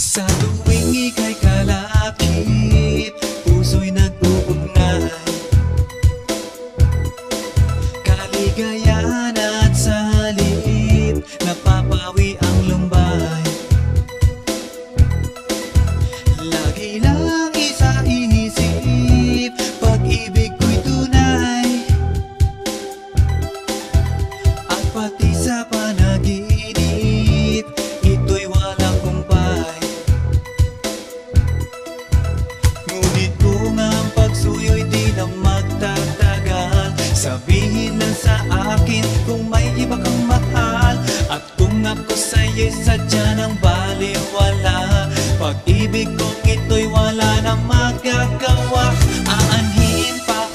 Sa tuwing ika'y kalapit, puso'y nag-uugnay. Kaligayahan at sa halip, napapawi ang lumbay. Lagi lang isa inisip, pag-ibig ko'y tunay. At pati sa panaginip, ito'y walang kumpay. Ngunit kung ang pagsuyo'y di na magtatagal, sabihin lang sa akin kung may iba kang mahal, at kung ako sa'yo'y sadya ng